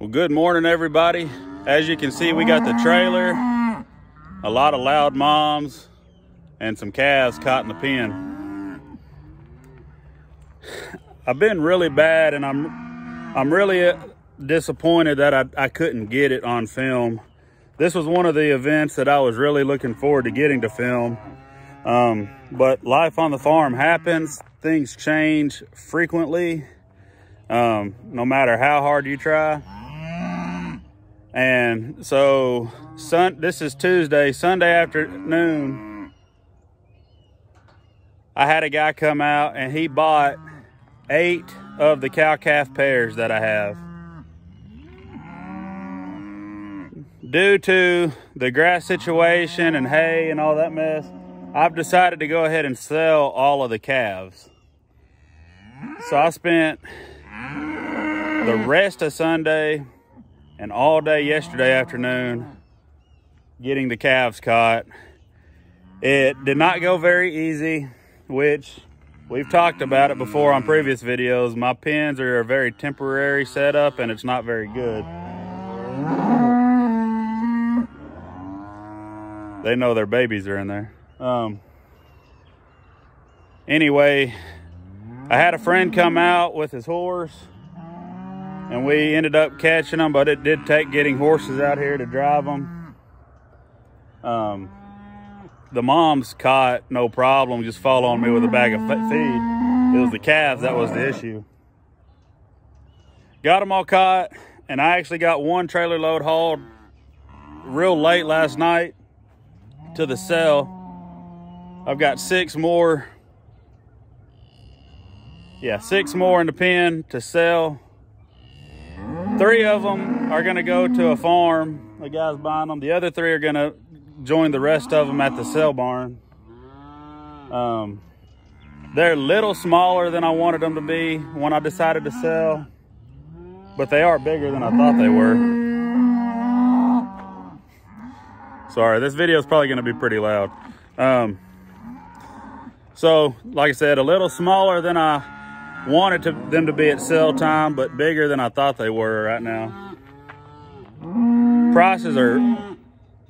Well, good morning, everybody. As you can see, we got the trailer, a lot of loud moms, and some calves caught in the pen. I've been really bad, and I'm really disappointed that I couldn't get it on film. This was one of the events that I was really looking forward to getting to film. But life on the farm happens. Things change frequently, no matter how hard you try. And so this is Tuesday. Sunday afternoon, I had a guy come out and he bought 8 of the cow-calf pairs that I have. Due to the grass situation and hay and all that mess, I've decided to go ahead and sell all of the calves. So I spent the rest of Sunday and all day yesterday afternoon getting the calves caught. It did not go very easy, which we've talked about it before on previous videos. My pens are a very temporary setup and it's not very good. They know their babies are in there. Anyway, I had a friend come out with his horse and we ended up catching them, but it did take getting horses out here to drive them. The moms caught no problem, just following me with a bag of feed. It was the calves that was the issue. Got them all caught, and I actually got one trailer load hauled real late last night to the cell. I've got 6 more. Yeah, 6 more in the pen to sell. 3 of them are gonna go to a farm. The guy's buying them. The other 3 are gonna join the rest of them at the sale barn. They're a little smaller than I wanted them to be when I decided to sell, but they are bigger than I thought they were. Sorry, this video is probably gonna be pretty loud. So, like I said, a little smaller than I wanted them to be at sale time, but bigger than I thought they were right now. Prices are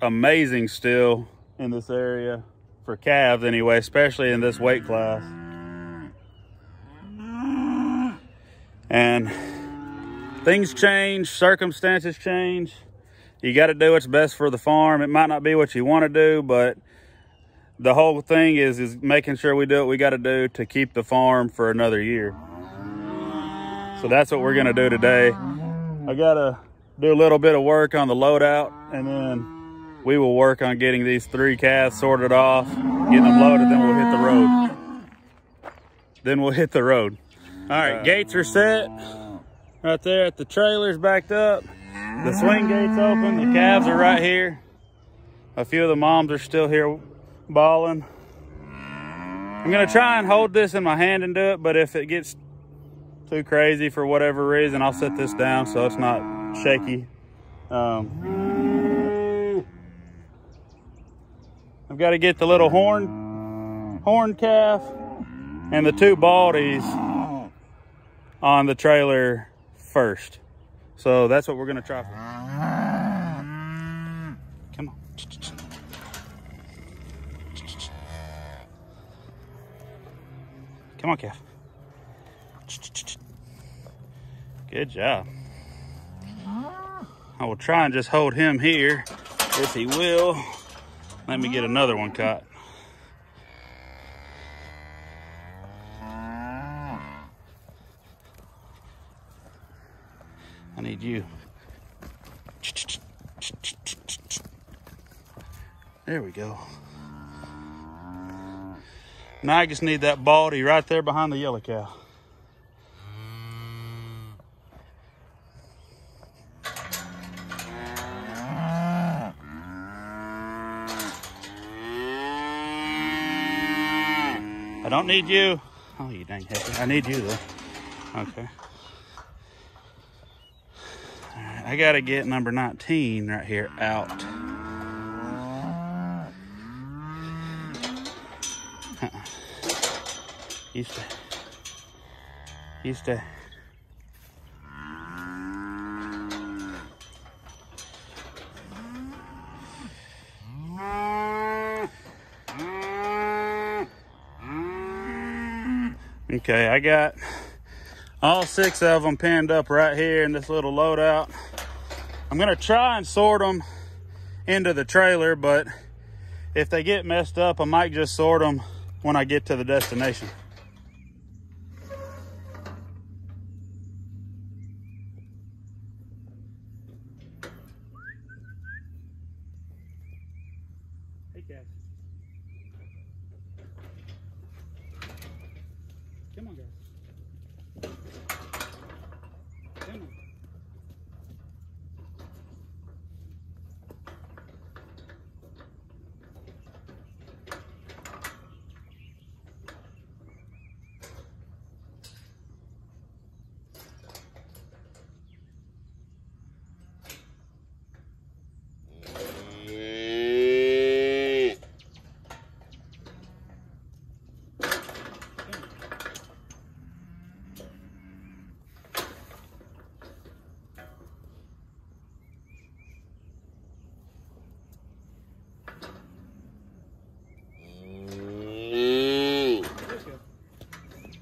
amazing still in this area for calves anyway, especially in this weight class. And things change, circumstances change. You got to do what's best for the farm. It might not be what you want to do, but the whole thing is making sure we do what we got to do to keep the farm for another year. So that's what we're going to do today. I got to do a little bit of work on the loadout, and then we will work on getting these 3 calves sorted off, getting them loaded, then we'll hit the road. All right, gates are set right there at the trailers backed up. The swing gate's open, the calves are right here. A few of the moms are still here bawling. I'm gonna try and hold this in my hand and do it, but if it gets too crazy for whatever reason, I'll set this down so it's not shaky. I've got to get the little horn calf and the 2 baldies on the trailer first. So that's what we're gonna try for. Come on. Come on, calf. Good job. I will try and just hold him here if he will. Let me get another one caught. I need you. There we go. Now I just need that baldy right there behind the yellow cow. I don't need you. Oh, you dang heck. I need you though. Okay. All right, I gotta get number 19 right here out. You stay. Okay, I got all 6 of them pinned up right here in this little loadout. I'm gonna try and sort them into the trailer, but if they get messed up, I might just sort them when I get to the destination. Hey, Calves. Come on, guys. Come on.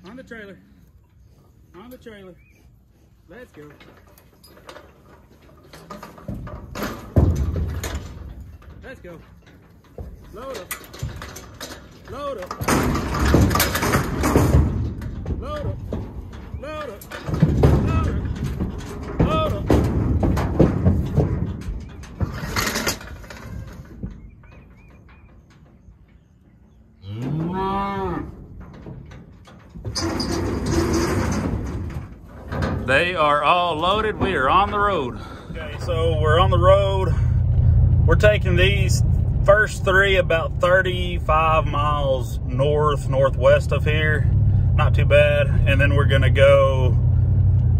On the trailer. On the trailer. Let's go. Let's go. Load up. Load up. Load up. Load up. Load up. Load up. They are all loaded. We are on the road. Okay, so we're on the road. We're taking these first 3 about 35 miles northwest of here. Not too bad. And then we're gonna go,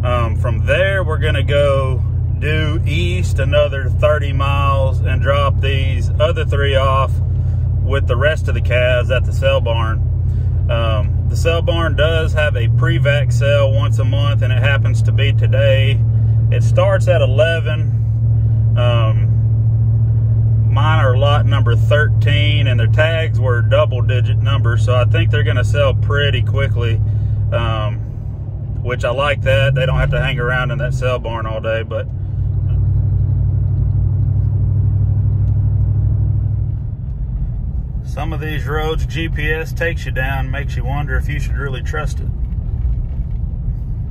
from there, we're gonna go due east another 30 miles and drop these other 3 off with the rest of the calves at the sale barn. The sale barn does have a pre-vac sale once a month, and it happens to be today. It starts at 11. Mine are lot number 13, and their tags were double-digit numbers, so I think they're going to sell pretty quickly, which I like that. They don't have to hang around in that sale barn all day, but some of these roads, GPS takes you down, makes you wonder if you should really trust it.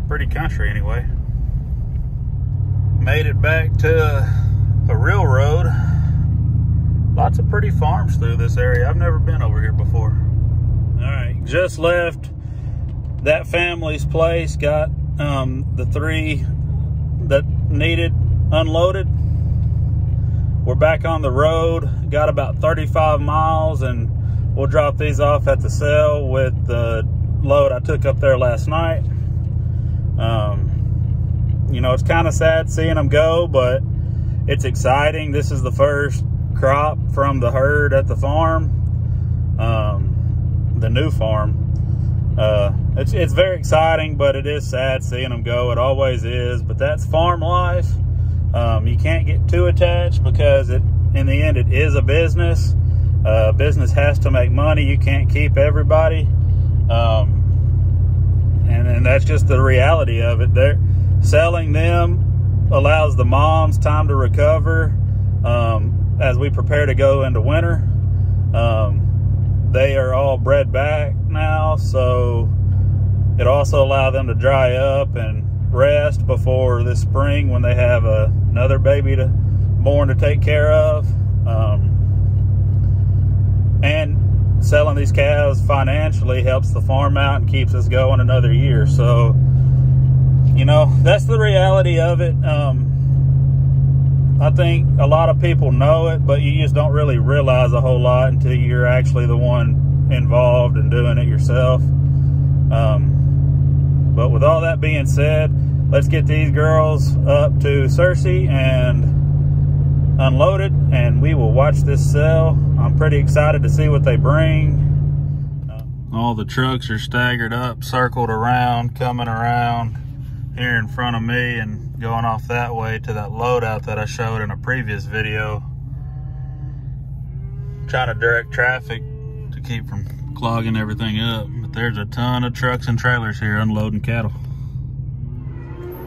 Pretty country anyway. Made it back to a real road. Lots of pretty farms through this area. I've never been over here before. All right, just left that family's place. Got the 3 that needed unloaded. We're back on the road, got about 35 miles, and we'll drop these off at the sale with the load I took up there last night. You know, it's kind of sad seeing them go, but it's exciting. This is the first crop from the herd at the farm, the new farm. It's very exciting, but it is sad seeing them go. It always is, but that's farm life. You can't get too attached because in the end, it is a business. Business has to make money. You can't keep everybody. And that's just the reality of it. They're selling them allows the moms time to recover as we prepare to go into winter. They are all bred back now, so it also allows them to dry up and rest before this spring when they have another baby born to take care of. And selling these calves financially helps the farm out and keeps us going another year. So, you know, that's the reality of it. I think a lot of people know it, but you just don't really realize a whole lot until you're actually the one involved and doing it yourself. But with all that being said, let's get these girls up to Cersei and unloaded, and we will watch this sell. I'm pretty excited to see what they bring. All the trucks are staggered up, circled around, coming around here in front of me and going off that way to that loadout that I showed in a previous video. Trying to direct traffic to keep from clogging everything up, but there's a ton of trucks and trailers here unloading cattle.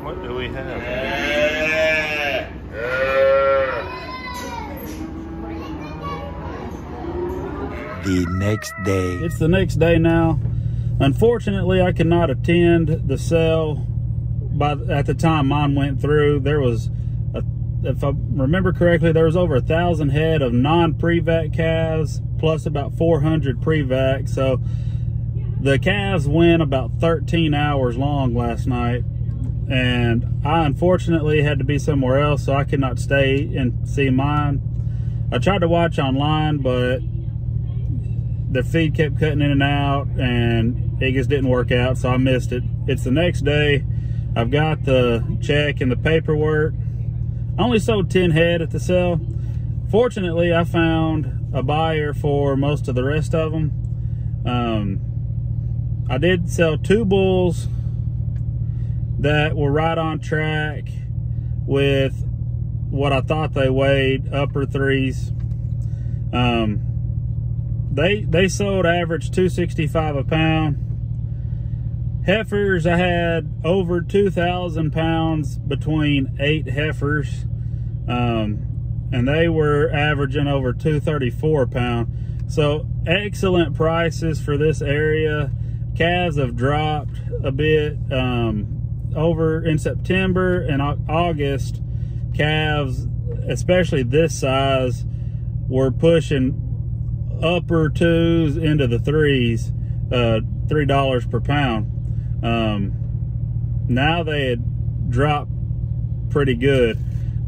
What do we have? The next day. It's the next day now. Unfortunately, I could not attend the sale at the time mine went through. There was, if I remember correctly, there was over 1,000 head of non-pre-vac calves, plus about 400 pre-vac. So the calves went about 13 hours long last night, and I unfortunately had to be somewhere else, so I could not stay and see mine. I tried to watch online, but the feed kept cutting in and out, and it just didn't work out, so I missed it. It's the next day. I've got the check and the paperwork. I only sold 10 head at the sale. Fortunately, I found a buyer for most of the rest of them. I did sell 2 bulls that were right on track with what I thought they weighed, upper 3s. They sold average 265 a pound. Heifers, I had over 2,000 pounds between 8 heifers, and they were averaging over 234 a pound. So excellent prices for this area. Calves have dropped a bit over in September and August. Calves, especially this size, were pushing upper 2s into the 3s, $3 per pound. Now they had dropped pretty good.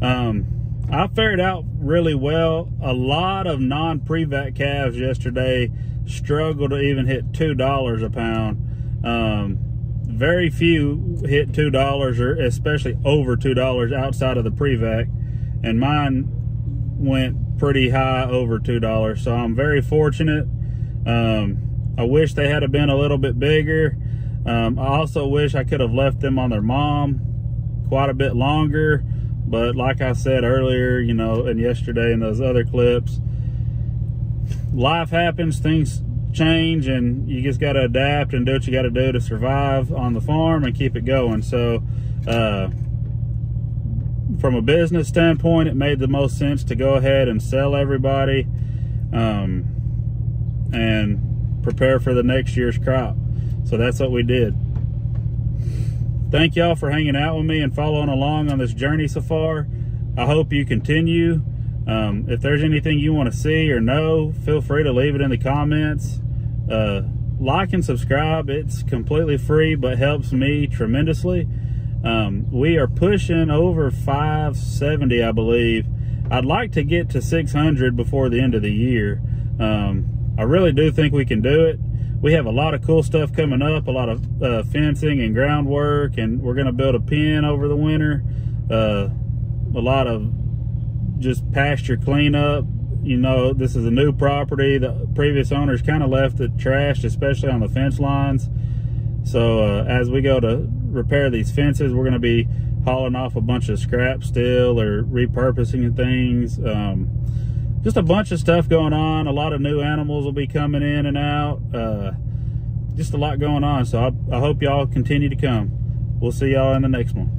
I fared out really well. A lot of non-pre-vac calves yesterday struggled to even hit $2 a pound. Very few hit $2, or especially over $2 outside of the pre-vac, and mine went pretty high over $2, so I'm very fortunate. I wish they had been a little bit bigger. I also wish I could have left them on their mom quite a bit longer, but like I said earlier, you know, and yesterday in those other clips, life happens, things change, and you just got to adapt and do what you got to do to survive on the farm and keep it going. So from a business standpoint, it made the most sense to go ahead and sell everybody and prepare for the next year's crop. So that's what we did. Thank y'all for hanging out with me and following along on this journey so far. I hope you continue. If there's anything you want to see or know, feel free to leave it in the comments. Like and subscribe. It's completely free, but helps me tremendously. We are pushing over 570, I believe. I'd like to get to 600 before the end of the year. I really do think we can do it. We have a lot of cool stuff coming up, a lot of fencing and groundwork, and we're going to build a pen over the winter. A lot of just pasture cleanup. You know, this is a new property. The previous owners kind of left it trashed, especially on the fence lines. So as we go to repair these fences, we're going to be hauling off a bunch of scrap steel or repurposing things. Just a bunch of stuff going on. A lot of new animals will be coming in and out. Just a lot going on. So I hope y'all continue to come. We'll see y'all in the next one.